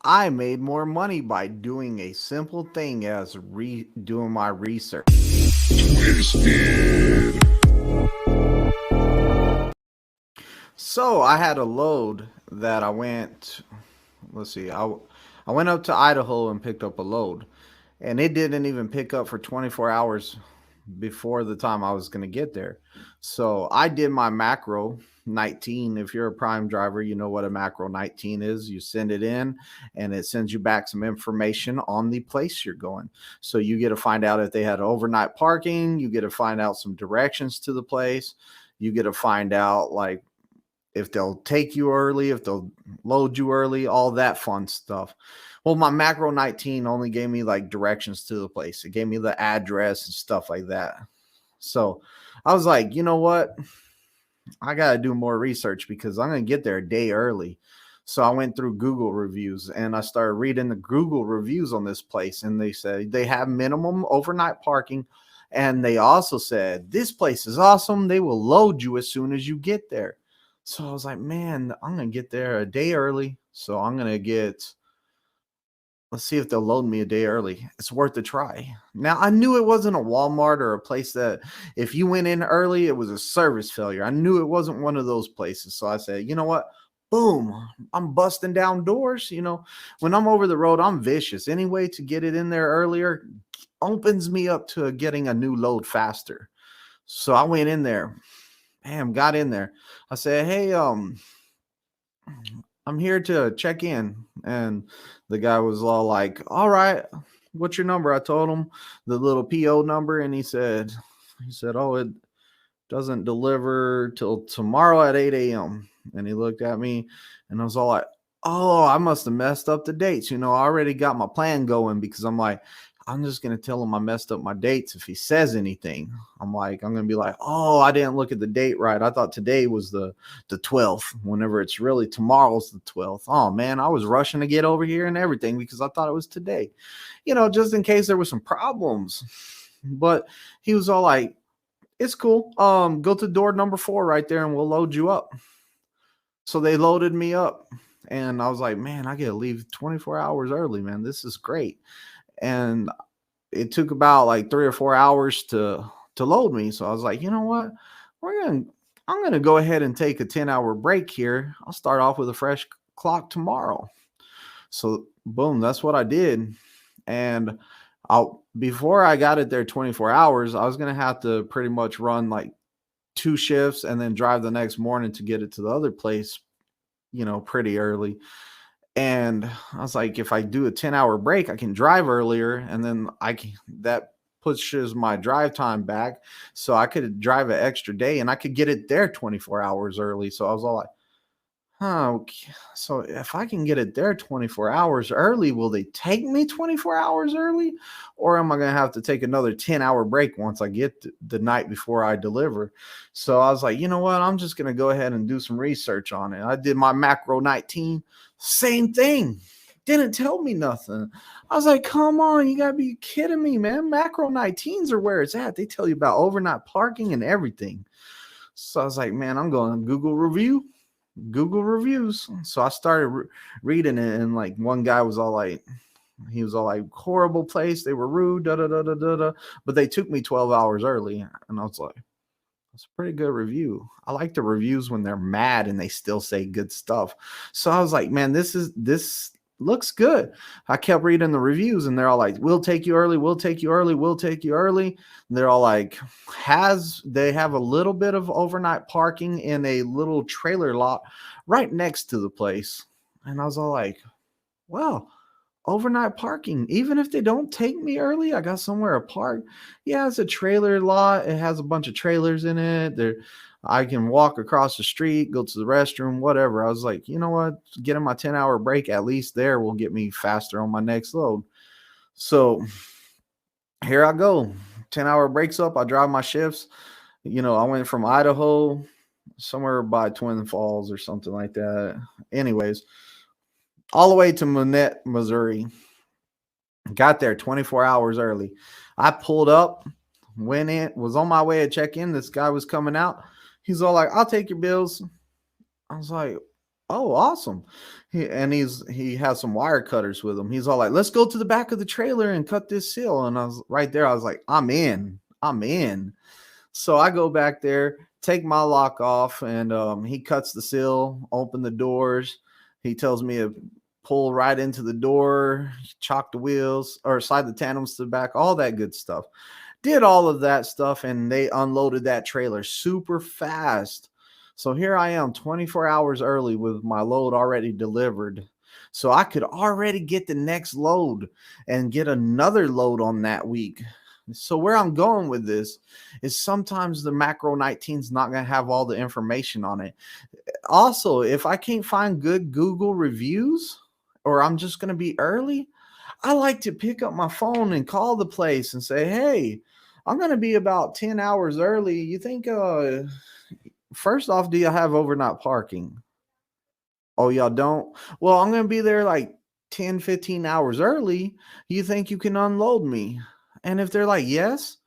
I made more money by doing a simple thing as doing my research. Twisted. So I had a load that I went, let's see, I went up to Idaho and picked up a load. And it didn't even pick up for 24 hours before the time I was going to get there. So I did my macro 19. If you're a prime driver, you know what a macro 19 is. You send it in and it sends you back some information on the place you're going. So you get to find out if they had overnight parking, you get to find out some directions to the place, you get to find out like if they'll take you early, if they'll load you early, all that fun stuff. Well, my macro 19 only gave me like directions to the place. It gave me the address and stuff like that. So I was like, you know what? I got to do more research because I'm going to get there a day early. So I went through Google reviews and I started reading the Google reviews on this place. And they said they have minimum overnight parking. And they also said, this place is awesome. They will load you as soon as you get there. So I was like, man, I'm going to get there a day early. So I'm going to let's see if they'll load me a day early. It's worth a try. Now, I knew it wasn't a Walmart or a place that if you went in early, it was a service failure. I knew it wasn't one of those places. So I said, you know what? Boom, I'm busting down doors. You know, when I'm over the road, I'm vicious. Any way to get it in there earlier opens me up to getting a new load faster. So I went in there. Bam, got in there. I said, hey, I'm here to check in. And the guy was all like, all right, what's your number? I told him the little PO number. And he said, oh, it doesn't deliver till tomorrow at 8 a.m. And he looked at me and I was all like, oh, I must have messed up the dates. You know, I already got my plan going because I'm like, I'm just going to tell him I messed up my dates if he says anything. I'm going to be like, oh, I didn't look at the date right. I thought today was the 12th, whenever it's really tomorrow's the 12th. Oh, man, I was rushing to get over here and everything because I thought it was today, you know, just in case there was some problems. But he was all like, it's cool. Go to door number 4 right there and we'll load you up. So they loaded me up and I was like, man, I get to leave 24 hours early, man. This is great. And it took about like 3 or 4 hours to load me. So I was like, you know what? I'm gonna go ahead and take a 10-hour break here. I'll start off with a fresh clock tomorrow. So boom, that's what I did. And before I got it there 24 hours, I was gonna have to pretty much run like 2 shifts and then drive the next morning to get it to the other place, you know, pretty early. And I was like, if I do a 10-hour break, I can drive earlier. And then that pushes my drive time back. So I could drive an extra day and I could get it there 24 hours early. So I was all like, okay. So if I can get it there 24 hours early, will they take me 24 hours early? Or am I going to have to take another 10-hour break once I get the night before I deliver? So I was like, you know what? I'm just going to go ahead and do some research on it. I did my macro 19. Same thing. Didn't tell me nothing. I was like, come on, you gotta be kidding me, man. Macro 19s are where it's at. They tell you about overnight parking and everything. So I was like, man, I'm going to Google reviews. So I started reading it, and like one guy was all like, he was all like, horrible place. They were rude, da da da da da da. But they took me 12 hours early, and I was like, that's a pretty good review. I like the reviews when they're mad and they still say good stuff. So I was like, man, this looks good. I kept reading the reviews and they're all like, we'll take you early, we'll take you early, we'll take you early. And they're all like, they have a little bit of overnight parking in a little trailer lot right next to the place. And I was all like, wow, overnight parking. Even if they don't take me early, I got somewhere to park. Yeah, it's a trailer lot. It has a bunch of trailers in it. I can walk across the street, go to the restroom, whatever. I was like, you know what? Getting my 10-hour break at least there will get me faster on my next load. So here I go. 10-hour breaks up. I drive my shifts. You know, I went from Idaho somewhere by Twin Falls or something like that. Anyways, all the way to Monette, Missouri. Got there 24 hours early. I pulled up, went in, was on my way to check in. This guy was coming out. He's all like, I'll take your bills. I was like, Oh, awesome. He has some wire cutters with him. He's all like, "Let's go to the back of the trailer and cut this seal." And I was right there. I was like, "I'm in. I'm in." So I go back there, take my lock off, and he cuts the seal, open the doors. He tells me to pull right into the door, chock the wheels, or slide the tandems to the back, all that good stuff. Did all of that stuff, and they unloaded that trailer super fast. So here I am 24 hours early with my load already delivered. So I could already get the next load and get another load on that week. So where I'm going with this is sometimes the macro 19 is not going to have all the information on it. Also, if I can't find good Google reviews or I'm just going to be early, I like to pick up my phone and call the place and say, "Hey, I'm going to be about 10 hours early. You think, first off, do you have overnight parking?" "Oh, y'all don't?" "Well, I'm going to be there like 10, 15 hours early. You think you can unload me?" And if they're like, "Yes,"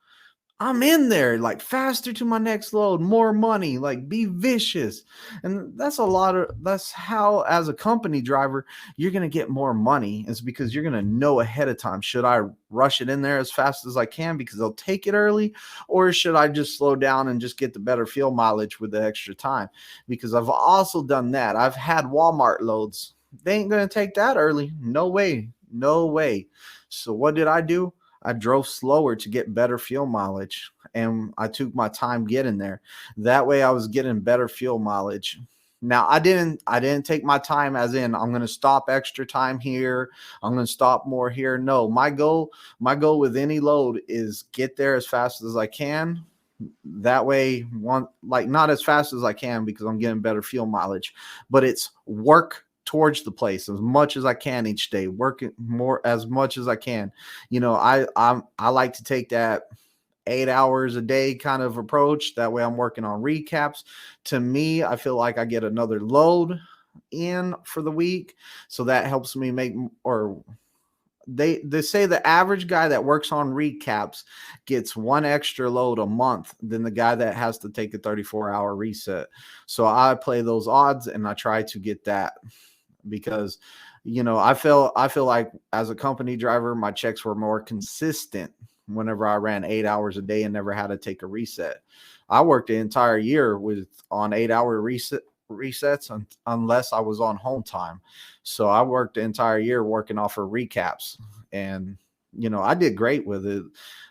I'm in there, like faster to my next load, more money, like be vicious. And that's how, as a company driver, you're going to get more money. It's because you're going to know ahead of time. Should I rush it in there as fast as I can because they'll take it early? Or should I just slow down and just get the better fuel mileage with the extra time? Because I've also done that. I've had Walmart loads. They ain't going to take that early. No way. No way. So what did I do? I drove slower to get better fuel mileage, and I took my time getting there. That way I was getting better fuel mileage. Now I didn't take my time as in I'm going to stop extra time here, I'm going to stop more here. No, my goal with any load is get there as fast as I can. That way, one, like, not as fast as I can because I'm getting better fuel mileage, but it's work towards the place as much as I can each day, working more as much as I can. I like to take that 8 hours a day kind of approach. That way I'm working on recaps. To me, I feel like I get another load in for the week. So that helps me make, or they say the average guy that works on recaps gets one extra load a month than the guy that has to take a 34-hour reset. So I play those odds and I try to get that because I feel like as a company driver, my checks were more consistent whenever I ran 8 hours a day and never had to take a reset. I worked the entire year with on 8 hour resets unless I was on home time. So I worked the entire year working off of recaps, and I did great with it.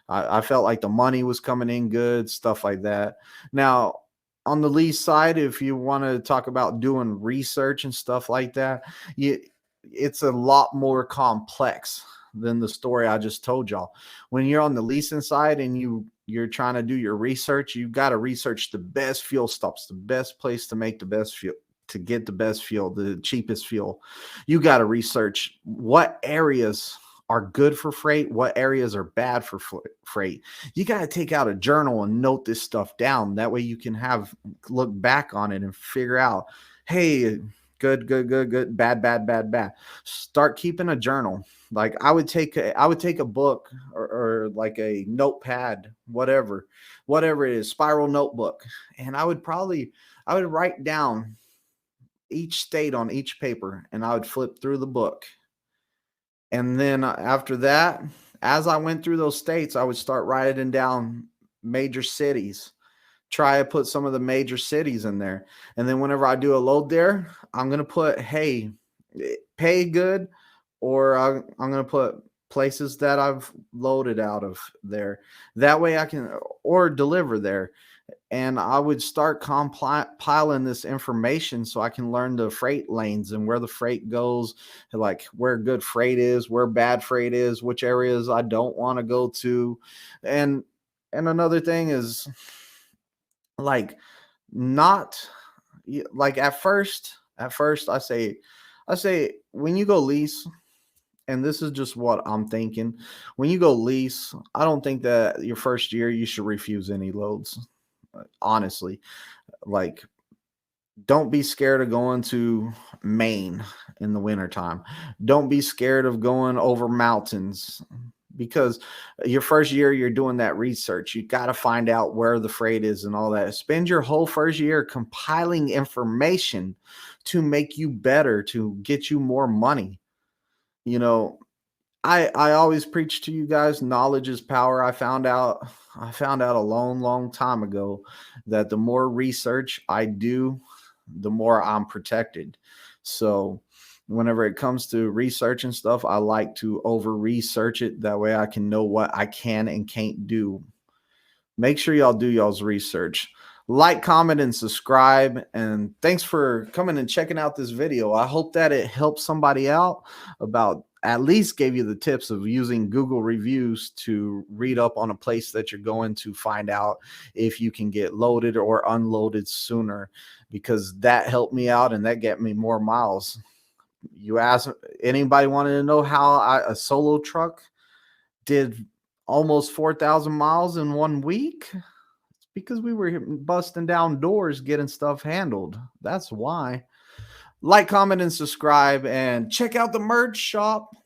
I felt like the money was coming in good, stuff like that. Now, on the lease side, if you want to talk about doing research and stuff like that, it's a lot more complex than the story I just told y'all. When you're on the leasing side and you're trying to do your research, you've got to research the best fuel stops, the best place to make the best fuel, to get the best fuel, the cheapest fuel. You got to research what areas are good for freight, what areas are bad for freight. You got to take out a journal and note this stuff down. That way you can look back on it and figure out, hey, good, good, good, good, bad, bad, bad, bad. Start keeping a journal. Like I would take a book or like a notepad, whatever it is, spiral notebook, and I would write down each state on each paper, and I would flip through the book. And then after that, as I went through those states, I would start writing down major cities. Try to put some of the major cities in there. And then whenever I do a load there, I'm going to put, hey, pay good, or I'm going to put places that I've loaded out of there. That way I can, or deliver there. And I would start compiling this information so I can learn the freight lanes and where the freight goes, like where good freight is, where bad freight is, which areas I don't want to go to. And another thing is, like, not like at first I say when you go lease, and this is just what I'm thinking, when you go lease, I don't think that your first year you should refuse any loads. Honestly, like, don't be scared of going to Maine in the wintertime. Don't be scared of going over mountains. because your first year you're doing that research. You got to find out where the freight is and all that. Spend your whole first year compiling information to make you better, to get you more money. You know, I always preach to you guys, knowledge is power. I found out a long time ago that the more research I do, the more I'm protected. So whenever it comes to research and stuff, I like to over research it. That way I can know what I can and can't do. Make sure y'all do y'all's research. Like, comment, and subscribe. And thanks for coming and checking out this video. I hope that it helps somebody out, about at least gave you the tips of using Google reviews to read up on a place that you're going to find out if you can get loaded or unloaded sooner, because that helped me out and that got me more miles. You ask anybody wanted to know how a solo truck did almost 4,000 miles in 1 week? It's because we were busting down doors getting stuff handled. That's why. Like, comment, and subscribe, and check out the merch shop.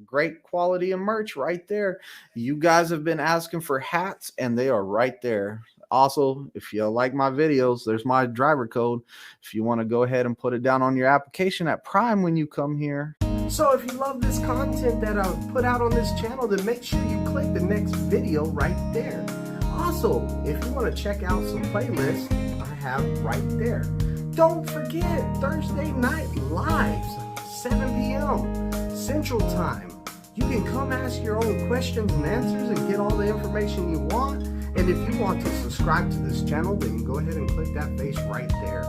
Great quality of merch right there. You guys have been asking for hats, and they are right there. Also, if you like my videos, there's my driver code. If you want to go ahead and put it down on your application at Prime when you come here. So if you love this content that I put out on this channel, then make sure you click the next video right there. Also, if you want to check out some playlists, I have right there. Don't forget, Thursday night lives, 7 p.m. Central Time. You can come ask your own questions and answers and get all the information you want. And if you want to subscribe to this channel, then go ahead and click that face right there.